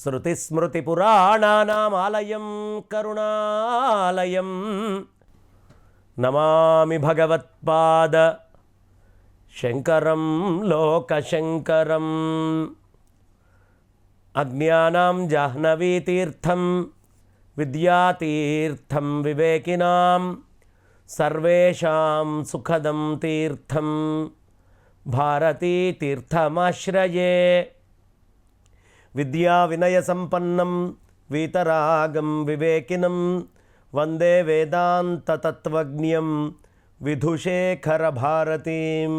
శృతిస్మృతిపురాణానామాలయం కరుణాలయం నమామి భగవత్పాద శంకరం లోకశంకరం. అజ్ఞానాం జాహ్నవీతీర్థం విద్యాతీర్థం వివేకినాం సర్వేషాం సుఖదం తీర్థం భారతీతీర్థమాశ్రయే. విద్యా వినయ సంపన్నం వీతరాగం వివేకినం వందే వేదాంత తత్వజ్ఞం విధుశేఖర భారతీం.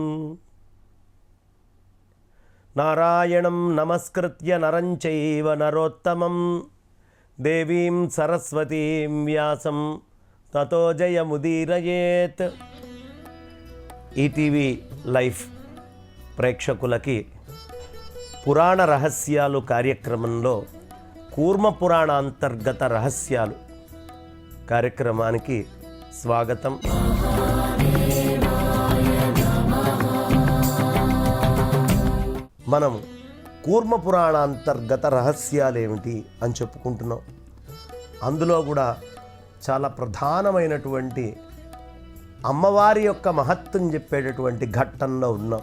నారాయణం నమస్కృత్య నరం చైవ నరోత్తమం దేవీం సరస్వతీం వ్యాసం తతో జయముదీరయేత్. ఈటీవీ లైఫ్ ప్రేక్షకులకి పురాణ రహస్యాలు కార్యక్రమంలో కూర్మ పురాణ అంతర్గత రహస్యాలు కార్యక్రమానికి స్వాగతం. మనం కూర్మ పురాణ అంతర్గత రహస్యాలు ఏమిటి అని చెప్పుకుంటున్నాం. అందులో కూడా చాలా ప్రధానమైనటువంటి అమ్మవారి యొక్క మహత్వం చెప్పేటటువంటి ఘట్టంలో ఉన్నాం.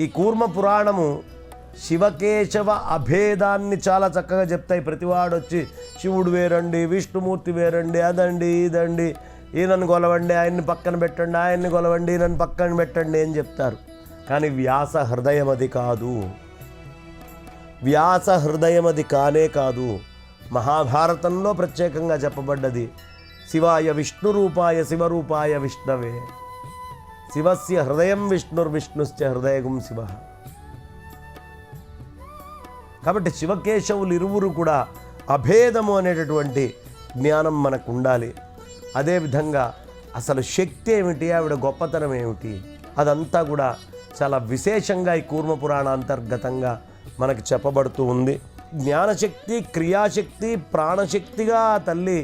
ఈ కూర్మ పురాణము శివకేశవ అభేదాన్ని చాలా చక్కగా చెప్తాయి. ప్రతివాడు వచ్చి శివుడు వేరండి, విష్ణుమూర్తి వేరండి, అదండి ఇదండి, ఈయనను కొలవండి, ఆయన్ని పక్కన పెట్టండి, ఆయన్ని కొలవండి, ఈయనను పక్కన పెట్టండి అని చెప్తారు. కానీ వ్యాస హృదయం అది కాదు. వ్యాస హృదయం అది కానే కాదు. మహాభారతంలో ప్రత్యేకంగా చెప్పబడ్డది శివాయ విష్ణురూపాయ శివరూపాయ విష్ణవే, శివస్య హృదయం విష్ణుర్విష్ణుశ్చ హృదయగుం శివ. కాబట్టి శివకేశవులు ఇరువురు కూడా అభేదము అనేటటువంటి జ్ఞానం మనకు ఉండాలి. అదేవిధంగా అసలు శక్తి ఏమిటి, ఆవిడ గొప్పతనం ఏమిటి, అదంతా కూడా చాలా విశేషంగా ఈ కూర్మ పురాణ అంతర్గతంగా మనకి చెప్పబడుతూ ఉంది. జ్ఞానశక్తి, క్రియాశక్తి, ప్రాణశక్తిగా ఆ తల్లి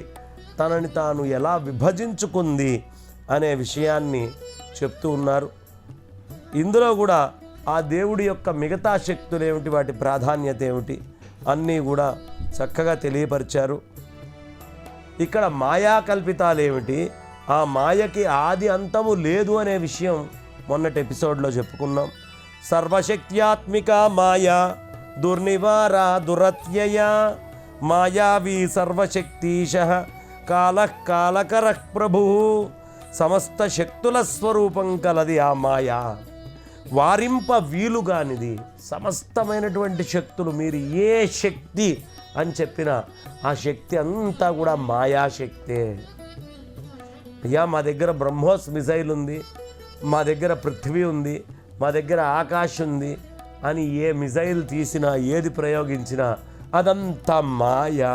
తనని తాను ఎలా విభజించుకుంది అనే విషయాన్ని చెప్తూ ఉన్నారు. ఇందులో కూడా ఆ దేవుడి యొక్క మిగతా శక్తులు ఏమిటి, వాటి ప్రాధాన్యత ఏమిటి అన్నీ కూడా చక్కగా తెలియపరిచారు. ఇక్కడ మాయా కల్పితాలు ఏమిటి, ఆ మాయకి ఆది అంతము లేదు అనే విషయం మొన్నటి ఎపిసోడ్లో చెప్పుకున్నాం. సర్వశక్త్యాత్మిక మాయా దుర్నివార దురత్యయ మాయావీ సర్వశక్తీశ కాలః కాలకరః ప్రభు. సమస్త శక్తుల స్వరూపం కలది ఆ మాయా, వారింప వీలుగానిది. సమస్తమైనటువంటి శక్తులు, మీరు ఏ శక్తి అని చెప్పినా ఆ శక్తి అంతా కూడా మాయాశక్తే. అయ్యా మా దగ్గర బ్రహ్మోస్ మిసైల్ ఉంది, మా దగ్గర పృథ్వీ ఉంది, మా దగ్గర ఆకాశం ఉంది అని ఏ మిసైల్ తీసినా ఏది ప్రయోగించినా అదంతా మాయా.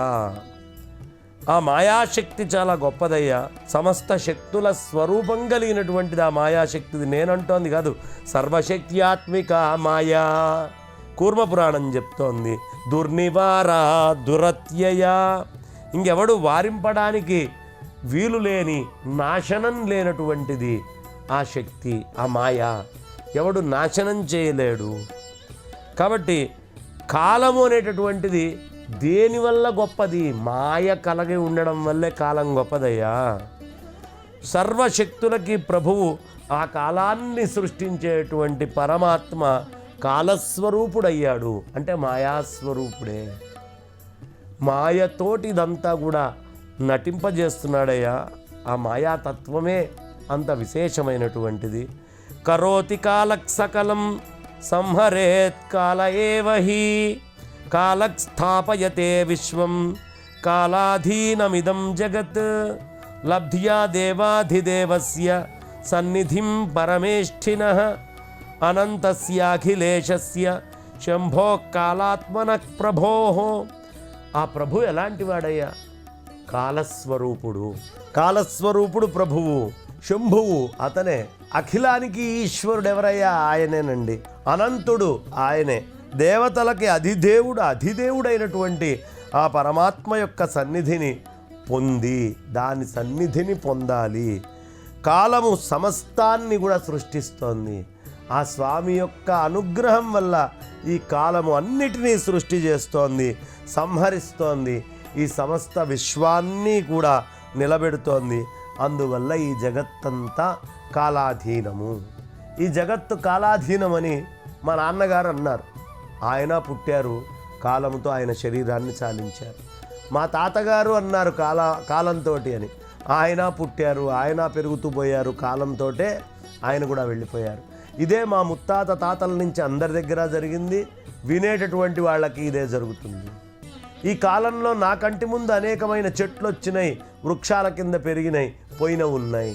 ఆ మాయాశక్తి చాలా గొప్పదయ్యా. సమస్త శక్తుల స్వరూపం కలిగినటువంటిది ఆ మాయాశక్తిది. నేనంటోంది కాదు, సర్వశక్త్యాత్మిక మాయా కూర్మ పురాణం చెప్తోంది. దుర్నివార దురత్యయ, ఇంకెవడు వారింపడానికి వీలు లేని, నాశనం లేనటువంటిది ఆ శక్తి, ఆ మాయా. ఎవడు నాశనం చేయలేడు. కాబట్టి కాలము అనేటటువంటిది దేనివల్ల గొప్పది? మాయ కలగి ఉండడం వల్లే కాలం గొప్పదయ్యా. సర్వశక్తులకి ప్రభువు ఆ కాలాన్ని సృష్టించేటువంటి పరమాత్మ కాలస్వరూపుడయ్యాడు, అంటే మాయాస్వరూపుడే. మాయతోటి ఇదంతా కూడా నటింపజేస్తున్నాడయ్యా. ఆ మాయాతత్వమే అంత విశేషమైనటువంటిది. కరోతి కాలక్ సకలం సంహరేత్ కాల ఏవ హి కాలక్ స్థాపయతే విశ్వం కాలాధీనమిదం జగత్ లబ్ధ్యా దేవాధిదేవస్య సన్నిధిం పరమేష్ఠినః అనంతస్యాఖిలేశస్య శంభో కాలాత్మనః ప్రభోః. ఆ ప్రభు ఎలాంటి వాడయ్యా? కాలస్వరూపుడు. కాలస్వరూపుడు ప్రభువు, శంభువు అతనే. అఖిలానికి ఈశ్వరుడు ఎవరయ్యా? ఆయనేనండి. అనంతుడు ఆయనే. దేవతలకి అధిదేవుడైనటువంటి ఆ పరమాత్మ యొక్క సన్నిధిని పొంది, దాని సన్నిధిని పొందాలి. కాలము సమస్తాన్ని కూడా సృష్టిస్తోంది. ఆ స్వామి యొక్క అనుగ్రహం వల్ల ఈ కాలము అన్నిటినీ సృష్టి చేస్తోంది, సంహరిస్తోంది, ఈ సమస్త విశ్వాన్ని కూడా నిలబెడుతోంది. అందువల్ల ఈ జగత్తంతా కాలాధీనము. ఈ జగత్తు కాలాధీనమని మా నాన్నగారు అన్నారు. ఆయన పుట్టారు, కాలంతో ఆయన శరీరాన్ని చాలించారు. మా తాతగారు అన్నారు కాలంతో అని. ఆయన పుట్టారు, ఆయన పెరుగుతూ పోయారు, కాలంతో ఆయన కూడా వెళ్ళిపోయారు. ఇదే మా ముత్తాత తాతల నుంచి అందరి దగ్గర జరిగింది. వినేటటువంటి వాళ్ళకి ఇదే జరుగుతుంది. ఈ కాలంలో నా కంటి ముందు అనేకమైన చెట్లు వచ్చినాయి, వృక్షాల కింద పెరిగినాయి, పోయిన ఉన్నాయి.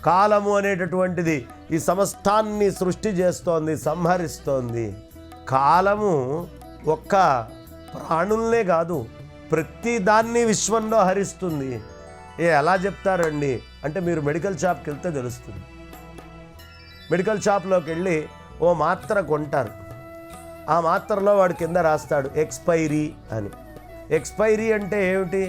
కాలము అనేటటువంటిది ఈ సమస్తాన్ని సృష్టి చేస్తోంది, సంహరిస్తోంది. కాలము ఒక్క ప్రాణుల్నే కాదు, ప్రతి దాన్ని విశ్వంలో హరిస్తుంది. ఎలా చెప్తారండి అంటే, మీరు మెడికల్ షాప్కి వెళ్తే తెలుస్తుంది. మెడికల్ షాప్లోకి వెళ్ళి ఓ మాత్ర కొంటారు. ఆ మాత్రలో వాడు కింద రాస్తాడు ఎక్స్పైరీ అని. ఎక్స్పైరీ అంటే ఏమిటి?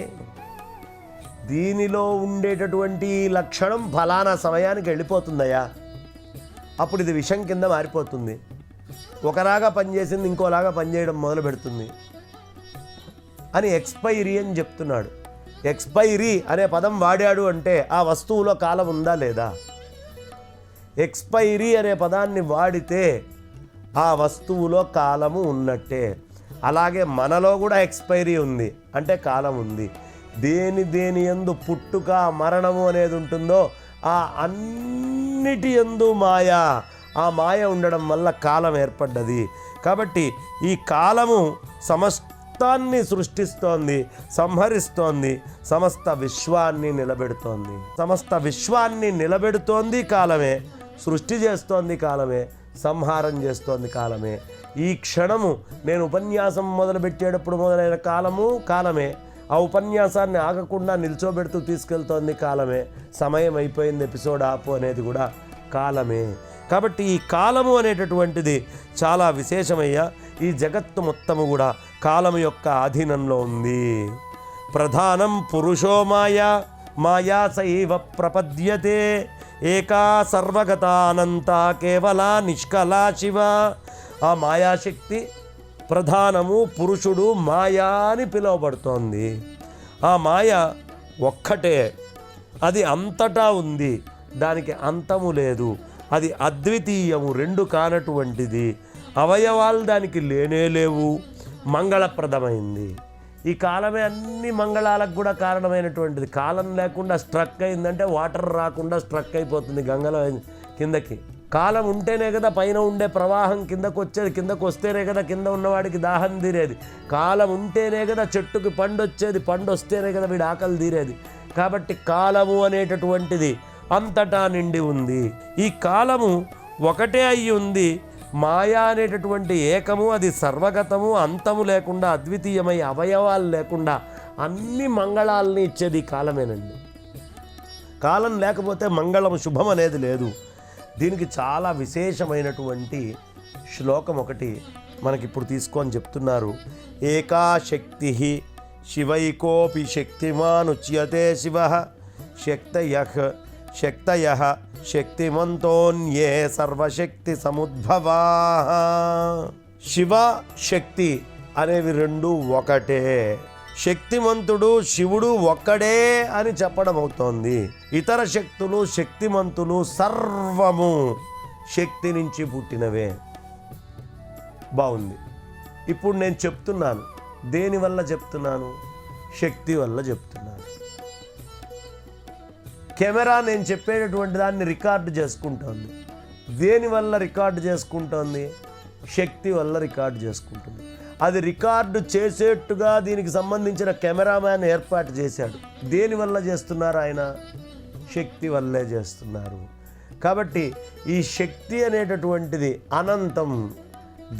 దీనిలో ఉండేటటువంటి లక్షణం ఫలానా సమయానికి వెళ్ళిపోతుందయ్యా, అప్పుడు ఇది విషం కింద మారిపోతుంది, ఒకలాగా పనిచేసింది ఇంకోలాగా పనిచేయడం మొదలు పెడుతుంది అని ఎక్స్పైరీ అని చెప్తున్నాడు. ఎక్స్పైరీ అనే పదం వాడాడు అంటే ఆ వస్తువులో కాలం ఉందా లేదా? ఎక్స్పైరీ అనే పదాన్ని వాడితే ఆ వస్తువులో కాలము ఉన్నట్టే. అలాగే మనలో కూడా ఎక్స్పైరీ ఉంది అంటే కాలం ఉంది. దేని యందు పుట్టుక మరణము అనేది ఉంటుందో ఆ అన్నిటి యందు మాయా, ఆ మాయ ఉండడం వల్ల కాలం ఏర్పడ్డది. కాబట్టి ఈ కాలము సమస్తాన్ని సృష్టిస్తోంది, సంహరిస్తోంది, సమస్త విశ్వాన్ని నిలబెడుతోంది. సమస్త విశ్వాన్ని నిలబెడుతోంది కాలమే, సృష్టి చేస్తోంది కాలమే, సంహారం చేస్తోంది కాలమే. ఈ క్షణము నేను ఉపన్యాసం మొదలుపెట్టేటప్పుడు మొదలైన కాలమే. ఆ ఉపన్యాసాన్ని ఆగకుండా నిల్చోబెడుతూ తీసుకెళ్తోంది కాలమే. సమయం అయిపోయింది, ఎపిసోడ్ ఆపు అనేది కూడా కాలమే. కాబట్టి ఈ కాలము అనేటటువంటిది చాలా విశేషమయ్యా. ఈ జగత్తు మొత్తము కూడా కాలము యొక్క ఆధీనంలో ఉంది. ప్రధానం పురుషో మాయా, మాయా సైవ ప్రపద్యతే, ఏకా సర్వగత అనంత కేవల నిష్కలా శివ. ఆ మాయాశక్తి ప్రధానము, పురుషుడు మాయా అని పిలువబడుతోంది. ఆ మాయ ఒక్కటే, అది అంతటా ఉంది, దానికి అంతము లేదు, అది అద్వితీయము, రెండు కానటువంటిది, అవయవాలు దానికి లేనే లేవు, మంగళప్రదమైంది. ఈ కాలమే అన్ని మంగళాలకు కూడా కారణమైనటువంటిది. కాలం లేకుండా స్ట్రక్ అయిందంటే వాటర్ రాకుండా స్ట్రక్ అయిపోతుంది గంగలో కిందకి. కాలం ఉంటేనే కదా పైన ఉండే ప్రవాహం కిందకు వచ్చేది, కిందకు వస్తేనే కదా కింద ఉన్నవాడికి దాహం తీరేది. కాలం ఉంటేనే కదా చెట్టుకి పండు వచ్చేది, పండు వస్తేనే కదా వీడి ఆకలి తీరేది. కాబట్టి కాలము అనేటటువంటిది అంతటా నిండి ఉంది. ఈ కాలము ఒకటే అయి ఉంది. మాయా అనేటటువంటి ఏకము, అది సర్వగతము, అంతము లేకుండా అద్వితీయమై అవయవాలు లేకుండా అన్ని మంగళాలని ఇచ్చేది కాలమేనండి. కాలం లేకపోతే మంగళం, శుభం అనేది లేదు. దీనికి చాలా విశేషమైనటువంటి శ్లోకం ఒకటి మనకిప్పుడు తీసుకొని చెప్తున్నారు. ఏకా శక్తి శివైకోపి శక్తిమానుచ్యతే శివ, శక్తయః శక్తిమంతోన్యే సర్వశక్తి సముద్భవా. శివ శక్తి అనేవి రెండు ఒకటే. శక్తిమంతుడు శివుడు ఒక్కడే అని చెప్పడం అవుతోంది. ఇతర శక్తులు, శక్తిమంతులు సర్వము శక్తి నుంచి పుట్టినవే. బాగుంది. ఇప్పుడు నేను చెప్తున్నాను, దేనివల్ల చెప్తున్నాను? శక్తి వల్ల చెప్తున్నాను. కెమెరా నేను చెప్పేటటువంటి దాన్ని రికార్డు చేసుకుంటోంది. దేనివల్ల రికార్డు చేసుకుంటోంది? శక్తి వల్ల రికార్డు చేసుకుంటుంది. అది రికార్డు చేసేట్టుగా దీనికి సంబంధించిన కెమెరామ్యాన్ ఏర్పాటు చేశాడు. దేనివల్ల చేస్తున్నారు ఆయన? శక్తి వల్లే చేస్తున్నారు. కాబట్టి ఈ శక్తి అనేటటువంటిది అనంతం.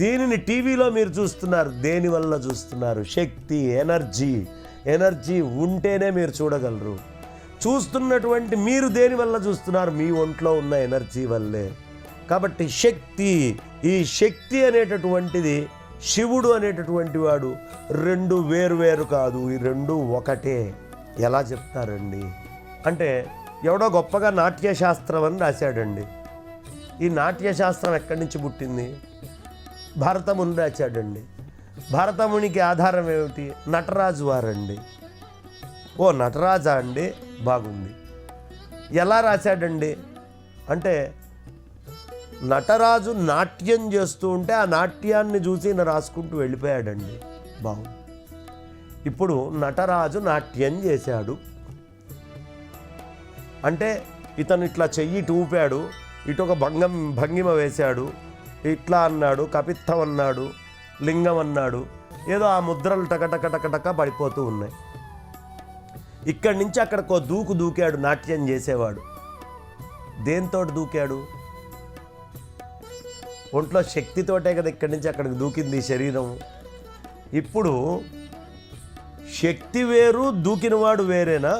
దీనిని టీవీలో మీరు చూస్తున్నారు, దేనివల్ల చూస్తున్నారు? శక్తి, ఎనర్జీ. ఎనర్జీ ఉంటేనే మీరు చూడగలరు. చూస్తున్నటువంటి మీరు దేనివల్ల చూస్తున్నారు? మీ ఒంట్లో ఉన్న ఎనర్జీ వల్లే. కాబట్టి శక్తి, ఈ శక్తి అనేటటువంటిది, శివుడు అనేటటువంటి వాడు రెండు వేరు కాదు, ఈ రెండు ఒకటే. ఎలా చెప్తారండి అంటే, ఎవడో గొప్పగా నాట్యశాస్త్రం అని రాశాడండి. ఈ నాట్యశాస్త్రం ఎక్కడి నుంచి పుట్టింది? భరతముని రాశాడండి. భరతమునికి ఆధారం ఏమిటి? నటరాజు వారండి. ఓ నటరాజా అండి, బాగుంది. ఎలా రాశాడండి అంటే, నటరాజు నాట్యం చేస్తూ ఉంటే ఆ నాట్యాన్ని చూసి ఈయన రాసుకుంటూ వెళ్ళిపోయాడండి. బాగుంది. ఇప్పుడు నటరాజు నాట్యం చేశాడు అంటే, ఇతను ఇట్లా చెయ్యి ఊపాడు, ఇటు ఒక భంగిమ వేశాడు, ఇట్లా అన్నాడు, కపిత్తం అన్నాడు, లింగం అన్నాడు, ఏదో ఆ ముద్రలు టకటక పడిపోతూ ఉన్నాయి. ఇక్కడి నుంచి అక్కడికో దూకాడు నాట్యం చేసేవాడు. దేంతో దూకాడు? ఒంట్లో శక్తితోటే కదా ఇక్కడి నుంచి అక్కడికి దూకింది శరీరం. ఇప్పుడు శక్తి వేరు, దూకినవాడు వేరేనా?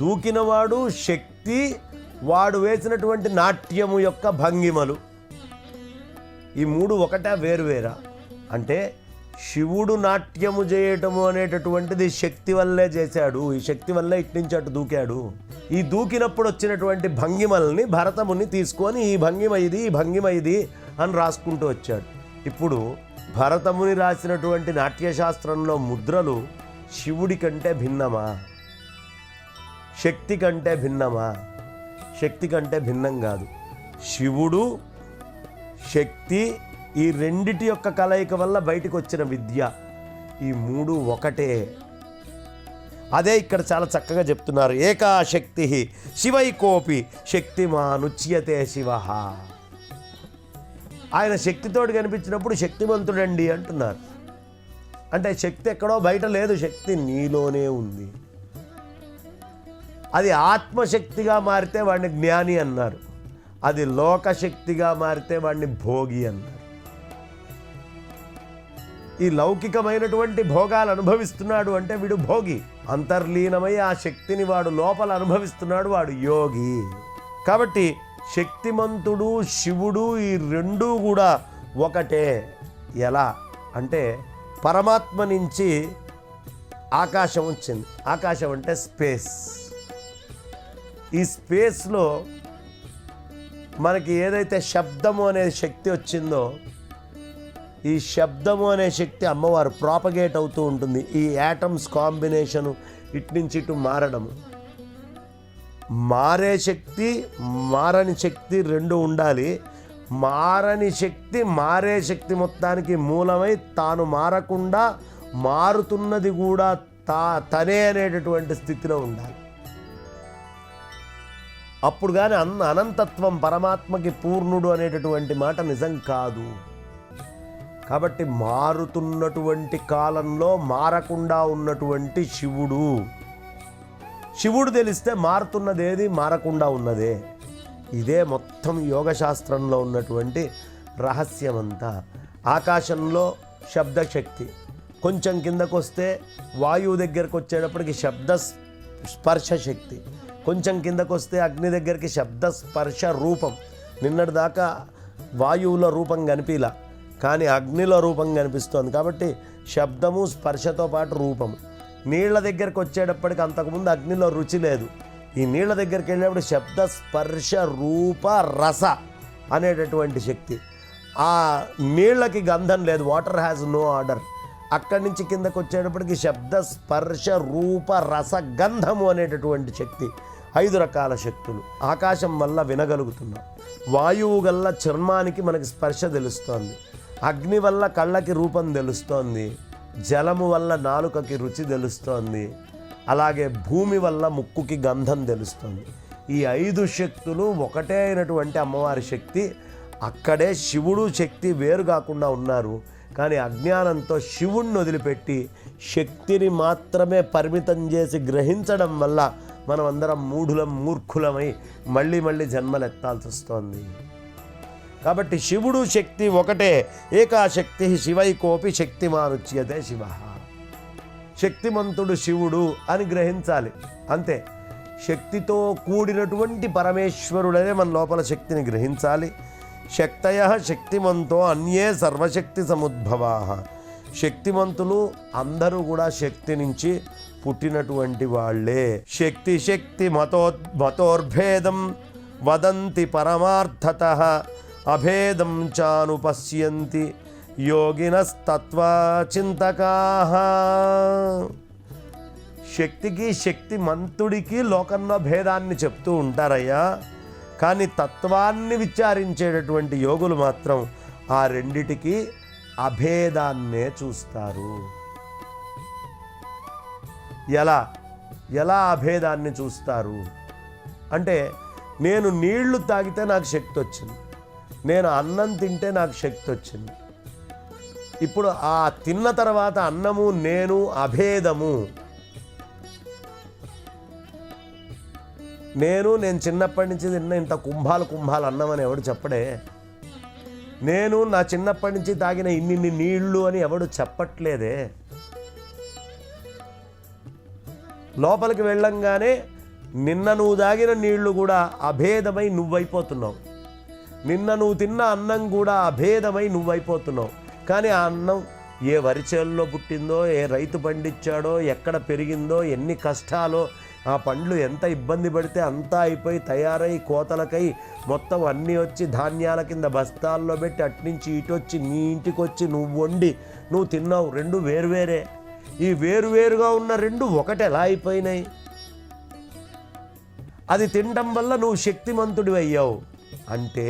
దూకినవాడు శక్తి, వాడు వేసినటువంటి నాట్యము యొక్క భంగిమలు, ఈ మూడు ఒకటా వేరువేరా? అంటే శివుడు నాట్యము చేయటము అనేటటువంటిది శక్తి వల్లే చేశాడు. ఈ శక్తి వల్లే ఇటు నుంచి అటు దూకాడు. ఈ దూకినప్పుడు వచ్చినటువంటి భంగిమల్ని భరతముని తీసుకొని ఈ భంగిమ ఇది, ఈ భంగిమ ఇది అని రాసుకుంటూ వచ్చాడు. ఇప్పుడు భరతముని రాసినటువంటి నాట్యశాస్త్రంలో ముద్రలు శివుడి కంటే భిన్నమా? శక్తి కంటే భిన్నమా? శక్తి కంటే భిన్నం కాదు. శివుడు, శక్తి, ఈ రెండిటి యొక్క కలయిక వల్ల బయటికి వచ్చిన విద్య, ఈ మూడు ఒకటే. అదే ఇక్కడ చాలా చక్కగా చెప్తున్నారు. ఏకా శక్తి శివైకోపి శక్తిమానుచ్యతే శివ. ఆయన శక్తితోటి కనిపించినప్పుడు శక్తిమంతుడండి అంటున్నారు. అంటే శక్తి ఎక్కడో బయట లేదు, శక్తి నీలోనే ఉంది. అది ఆత్మశక్తిగా మారితే వాడిని జ్ఞాని అన్నారు, అది లోకశక్తిగా మారితే వాడిని భోగి అన్నారు. ఈ లౌకికమైనటువంటి భోగాలు అనుభవిస్తున్నాడు అంటే వీడు భోగి. అంతర్లీనమై ఆ శక్తిని వాడు లోపల అనుభవిస్తున్నాడు, వాడు యోగి. కాబట్టి శక్తిమంతుడు, శివుడు, ఈ రెండూ కూడా ఒకటే. ఎలా అంటే, పరమాత్మ నుంచి ఆకాశం వచ్చింది. ఆకాశం అంటే స్పేస్. ఈ స్పేస్లో మనకి ఏదైతే శబ్దము అనే శక్తి వచ్చిందో, ఈ శబ్దము అనే శక్తి అమ్మవారు ప్రాపగేట్ అవుతూ ఉంటుంది. ఈ యాటమ్స్ కాంబినేషను ఇటు నుంచి ఇటు మారడము. మారే శక్తి, మారని శక్తి రెండు ఉండాలి. మారని శక్తి మారే శక్తి మొత్తానికి మూలమై తాను మారకుండా మారుతున్నది కూడా తనే అనేటటువంటి స్థితిలో ఉండాలి. అప్పుడు కానీ అనంతత్వం, పరమాత్మకి పూర్ణుడు అనేటటువంటి మాట నిజం కాదు. కాబట్టి మారుతున్నటువంటి కాలంలో మారకుండా ఉన్నటువంటి శివుడు. శివుడు తెలిస్తే మారుతున్నదేది, మారకుండా ఉన్నదే. ఇదే మొత్తం యోగశాస్త్రంలో ఉన్నటువంటి రహస్యమంతా. ఆకాశంలో శబ్దశక్తి, కొంచెం కిందకు వస్తే వాయువు దగ్గరకు వచ్చేటప్పటికి శబ్ద స్పర్శ శక్తి, కొంచెం కిందకు వస్తే అగ్ని దగ్గరికి శబ్ద స్పర్శ రూపం. నిన్నటి దాకా వాయువులో రూపం కనిపిలా, కానీ అగ్నిలో రూపం కనిపిస్తోంది. కాబట్టి శబ్దము, స్పర్శతో పాటు రూపము. నీళ్ల దగ్గరికి వచ్చేటప్పటికి అంతకుముందు అగ్నిలో రుచి లేదు. ఈ నీళ్ల దగ్గరికి వెళ్ళేప్పుడు శబ్ద స్పర్శ రూప రస అనేటటువంటి శక్తి. ఆ నీళ్ళకి గంధం లేదు, వాటర్ హ్యాజ్ నో ఆర్డర్. అక్కడి నుంచి కిందకు వచ్చేటప్పటికి శబ్ద స్పర్శ రూప రస గంధము అనేటటువంటి శక్తి. 5 రకాల శక్తులు. ఆకాశం వల్ల వినగలుగుతున్నాం, వాయువు గల్ల చర్మానికి మనకి స్పర్శ తెలుస్తోంది, అగ్ని వల్ల కళ్ళకి రూపం తెలుస్తోంది, జలము వల్ల నాలుకకి రుచి తెలుస్తోంది, అలాగే భూమి వల్ల ముక్కుకి గంధం తెలుస్తోంది. ఈ 5 శక్తులు ఒకటే అయినటువంటి అమ్మవారి శక్తి. అక్కడే శివుడు శక్తి వేరు కాకుండా ఉన్నారు. కానీ అజ్ఞానంతో శివుణ్ణి వదిలిపెట్టి శక్తిని మాత్రమే పరిమితం చేసి గ్రహించడం వల్ల మనం అందరం మూర్ఖులమై మళ్ళీ జన్మలెత్తాల్సి వస్తోంది. కాబట్టి శివుడు శక్తి ఒకటే. ఏకా శక్తి శివైకోపి శక్తిమానుచ్యతే శివ. శక్తిమంతుడు శివుడు అని గ్రహించాలి. అంతే. శక్తితో కూడినటువంటి పరమేశ్వరుడనే మన లోపల శక్తిని గ్రహించాలి. శక్తయ శక్తిమంతో అన్యే సర్వశక్తి సముద్భవా. శక్తిమంతులు అందరూ కూడా శక్తి నుంచి పుట్టినటువంటి వాళ్ళే. శక్తి శక్తి మతోర్భేదం వదంతి పరమార్థతః అభేదం చానుపశ్యంతి యోగినస్తత్వచింతకాః. శక్తికి శక్తిమంతుడికి లోకంలో భేదాన్ని చెప్తూ ఉంటారయ్యా. కానీ తత్వాన్ని విచారించేటటువంటి యోగులు మాత్రం ఆ రెండిటికి అభేదాన్నే చూస్తారు. ఎలా అభేదాన్ని చూస్తారు అంటే, నేను నీళ్లు తాగితే నాకు శక్తి వచ్చింది, నేను అన్నం తింటే నాకు శక్తి వచ్చింది. ఇప్పుడు ఆ తిన్న తర్వాత అన్నము నేను అభేదము. నేను చిన్నప్పటి నుంచి తిన్న ఇంత కుంభాలు అన్నం అని ఎవడు చెప్పడే. నేను నా చిన్నప్పటి నుంచి తాగిన ఇన్ని నీళ్లు అని ఎవడు చెప్పట్లేదే. లోపలికి వెళ్ళంగానే నిన్న నువ్వు తాగిన నీళ్లు కూడా అభేదమై నువ్వైపోతున్నావు, నిన్న నువ్వు తిన్న అన్నం కూడా అభేదమై నువ్వైపోతున్నావు. కానీ ఆ అన్నం ఏ వరిచేల్లో పుట్టిందో, ఏ రైతు పండించాడో, ఎక్కడ పెరిగిందో, ఎన్ని కష్టాలో, ఆ పండ్లు ఎంత ఇబ్బంది పడితే అంతా అయిపోయి తయారై కోతలకై మొత్తం అన్నీ వచ్చి ధాన్యాల కింద బస్తాల్లో పెట్టి అట్నుంచి ఇటొచ్చి నీ ఇంటికి వచ్చి నువ్వు వండి నువ్వు తిన్నావు. రెండు వేరువేరే. ఈ వేరువేరుగా ఉన్న రెండు ఒకటి ఎలా అయిపోయినాయి? అది తినడం వల్ల నువ్వు శక్తిమంతుడివి అయ్యావు. అంటే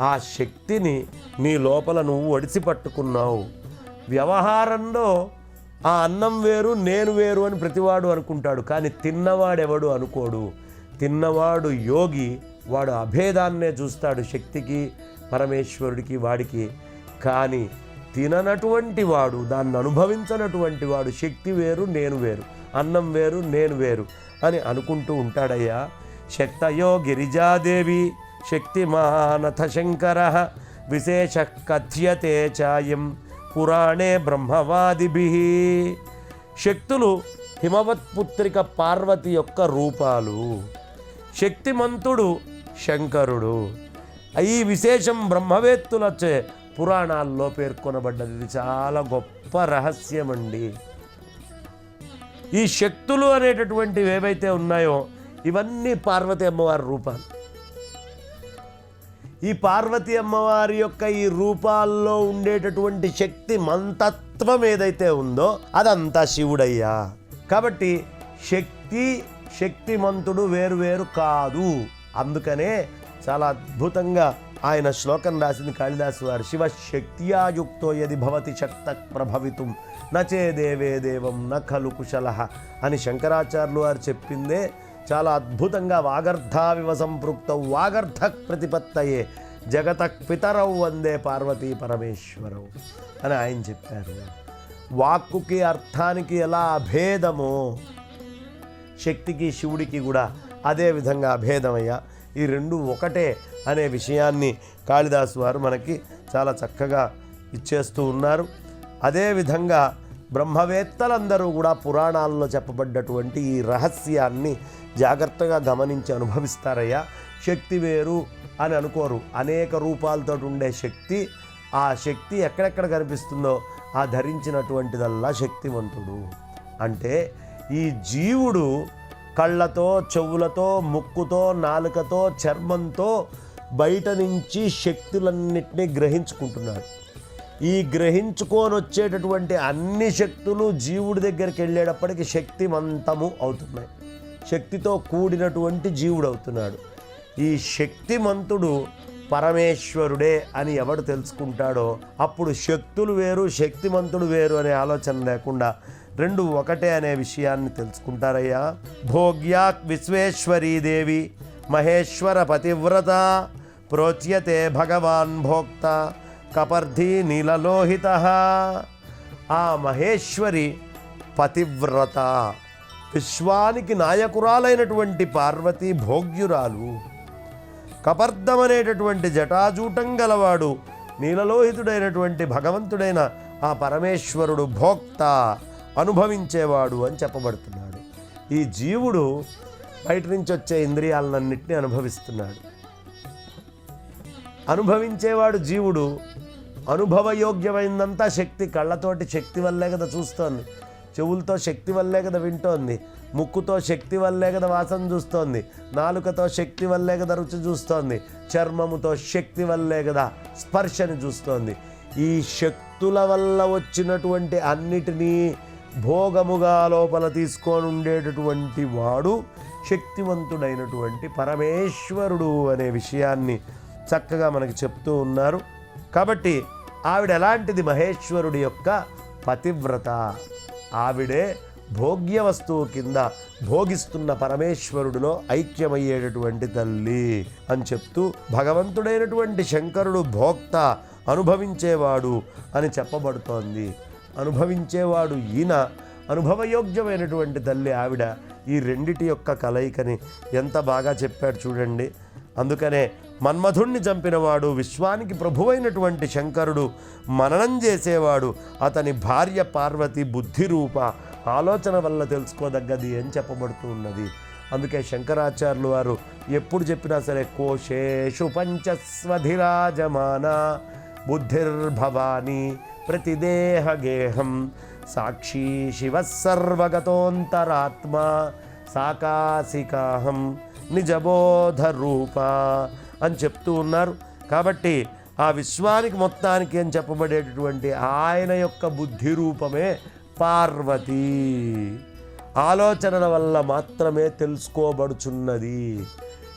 ఆ శక్తిని నీ లోపల నువ్వు ఒడిసి పట్టుకున్నావు. వ్యవహారంలో ఆ అన్నం వేరు నేను వేరు అని ప్రతివాడు అనుకుంటాడు. కానీ తిన్నవాడెవడు అనుకోడు. తిన్నవాడు యోగి, వాడు అభేదాన్నే చూస్తాడు శక్తికి పరమేశ్వరుడికి వాడికి. కానీ తిననటువంటి వాడు, దాన్ని అనుభవించనటువంటి వాడు శక్తి వేరు నేను వేరు, అన్నం వేరు నేను వేరు అని అనుకుంటూ ఉంటాడయ్యా. శక్తయో గిరిజాదేవి శక్తిమానథ శంకర విశేష కథ్యతే చాయం పురాణే బ్రహ్మవాదిభిః. శక్తులు హిమవత్పుత్రిక పార్వతి యొక్క రూపాలు. శక్తిమంతుడు శంకరుడు. ఈ విశేషం బ్రహ్మవేత్తులచే పురాణాల్లో పేర్కొనబడ్డది. ఇది చాలా గొప్ప రహస్యం అండి. ఈ శక్తులు అనేటటువంటివి ఏవైతే ఉన్నాయో ఇవన్నీ పార్వతీ అమ్మవారి రూపాలు. ఈ పార్వతీ అమ్మవారి యొక్క ఈ రూపాల్లో ఉండేటటువంటి శక్తి మంతత్వం ఏదైతే ఉందో అదంతా శివుడయ్యా. కాబట్టి శక్తిమంతుడు వేరు కాదు. అందుకనే చాలా అద్భుతంగా ఆయన శ్లోకం రాసింది కాళిదాసు వారు. శివ శక్త్యాయుక్తో యది భవతి శక్త ప్రభవితుం నచే దేవే దేవం న ఖలు కుశలః అని శంకరాచార్యులు వారు చెప్పిందే చాలా అద్భుతంగా. వాగర్ధావివ సంపృక్తౌ వాగర్ధ ప్రతిపత్తయే జగత పితరౌ వందే పార్వతీ పరమేశ్వరౌ అని ఆయన చెప్పారు. వాక్కుకి అర్థానికి ఎలా అభేదమో శక్తికి శివుడికి కూడా అదే విధంగా అభేదమయ్యా. ఈ రెండు ఒకటే అనే విషయాన్ని కాళిదాసు వారు మనకి చాలా చక్కగా ఇచ్చేస్తూ ఉన్నారు. అదేవిధంగా బ్రహ్మవేత్తలందరూ కూడా పురాణాల్లో చెప్పబడ్డటువంటి ఈ రహస్యాన్ని జాగ్రత్తగా గమనించి అనుభవిస్తారయ్యా. శక్తి వేరు అని అనుకోరు. అనేక రూపాలతో ఉండే శక్తి, ఆ శక్తి ఎక్కడెక్కడ కనిపిస్తుందో ఆ ధరించినటువంటిదల్లా శక్తివంతుడు. అంటే ఈ జీవుడు కళ్ళతో, చెవులతో, ముక్కుతో, నాలుకతో, చర్మంతో బయట నుంచి శక్తులన్నిటినీ గ్రహించుకుంటున్నాడు. ఈ గ్రహించుకొని వచ్చేటటువంటి అన్ని శక్తులు జీవుడి దగ్గరికి వెళ్ళేటప్పటికి శక్తిమంతము అవుతున్నాయి. శక్తితో కూడినటువంటి జీవుడు అవుతున్నాడు. ఈ శక్తిమంతుడు పరమేశ్వరుడే అని ఎవడు తెలుసుకుంటాడో అప్పుడు శక్తులు వేరు శక్తిమంతుడు వేరు అనే ఆలోచన లేకుండా రెండు ఒకటే అనే విషయాన్ని తెలుసుకుంటారయ్యా. భోగ్యా విశ్వేశ్వరీదేవి మహేశ్వర పతివ్రత ప్రోచ్యతే భగవాన్ భోక్త కపర్ధి నీలలోహిత. ఆ మహేశ్వరి పతివ్రత, విశ్వానికి నాయకురాలైనటువంటి పార్వతి భోగ్యురాలు. కపర్ధమనేటటువంటి జటాజూటం గలవాడు నీలలోహితుడైనటువంటి భగవంతుడైన ఆ పరమేశ్వరుడు భోక్త. అనుభవించేవాడు అని చెప్పబడుతున్నాడు. ఈ జీవుడు బయట నుంచి వచ్చే ఇంద్రియాలన్నింటినీ అనుభవిస్తున్నాడు. అనుభవించేవాడు జీవుడు. అనుభవయోగ్యమైందంతా శక్తి. కళ్ళతోటి శక్తి వల్లే కదా చూస్తోంది, చెవులతో శక్తి వల్లే కదా వింటోంది, ముక్కుతో శక్తి వల్లే కదా వాసన చూస్తోంది, నాలుకతో శక్తి వల్లే కదా రుచి చూస్తోంది, చర్మముతో శక్తి వల్లే కదా స్పర్శని చూస్తోంది. ఈ శక్తుల వల్ల వచ్చినటువంటి అన్నిటినీ భోగముగా లోపల తీసుకొని ఉండేటటువంటి వాడు శక్తివంతుడైనటువంటి పరమేశ్వరుడు అనే విషయాన్ని చక్కగా మనకి చెప్తూ ఉన్నారు. కాబట్టి ఆవిడ ఎలాంటిది? మహేశ్వరుడి యొక్క పతివ్రత. ఆవిడే భోగ్య వస్తువు కింద భోగిస్తున్న పరమేశ్వరుడిలో ఐక్యమయ్యేటటువంటి తల్లి అని చెప్తూ, భగవంతుడైనటువంటి శంకరుడు భోక్త, అనుభవించేవాడు అని చెప్పబడుతోంది. అనుభవించేవాడు ఈయన, అనుభవయోగ్యమైనటువంటి తల్లి ఆవిడ. ఈ రెండిటి యొక్క కలయికని ఎంత బాగా చెప్పాడు చూడండి. అందుకనే మన్మధుణ్ణి చంపినవాడు, విశ్వానికి ప్రభువైనటువంటి శంకరుడు, మననం చేసేవాడు, అతని భార్య పార్వతి బుద్ధి రూప, ఆలోచన వల్ల తెలుసుకోదగ్గది అని చెప్పబడుతూ ఉన్నది. అందుకే శంకరాచార్యులు వారు ఎప్పుడు చెప్పినా సరే, కోశేషు పంచస్వధిరాజమాన బుద్ధిర్భవాని ప్రతిదేహగేహం సాక్షి శివ సర్వగతోంతరాత్మ సాకాశికాహం నిజబోధ రూప అని చెప్తూ ఉన్నారు. కాబట్టి ఆ విశ్వానికి మొత్తానికి అని చెప్పబడేటటువంటి ఆయన యొక్క బుద్ధి రూపమే పార్వతి. ఆలోచనల వల్ల మాత్రమే తెలుసుకోబడుచున్నది.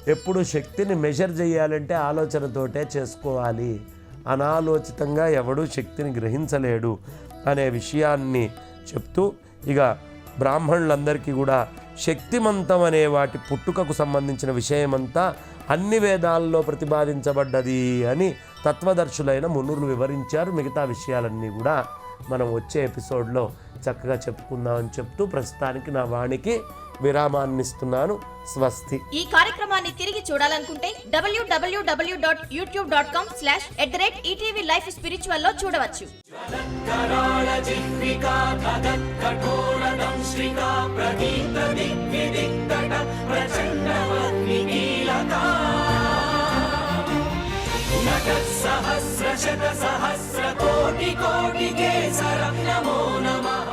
ఎప్పుడు శక్తిని మెజర్ చేయాలంటే ఆలోచనతోటే చేసుకోవాలి. అనాలోచితంగా ఎవడూ శక్తిని గ్రహించలేడు అనే విషయాన్ని చెప్తూ, ఇక బ్రాహ్మణులందరికీ కూడా శక్తిమంతం అనే వాటి పుట్టుకకు సంబంధించిన విషయమంతా అన్ని వేదాల్లో ప్రతిపాదించబడ్డది అని తత్వదర్శులైన మునులు వివరించారు. మిగతా విషయాలన్నీ కూడా మనం వచ్చే ఎపిసోడ్లో చక్కగా చెప్పుకుందామని చెప్తూ ప్రస్తుతానికి నా వాణికి విరామాన్ని ఇస్తున్నాను. స్వస్తి. ఈ కార్యక్రమాన్ని తిరిగి చూడాలనుకుంటే www.youtube.com/@ETV Life Spiritual లో చూడవచ్చు. సహస్ర శత సహస్ర కోటి కోటి కేసర నమో నమః.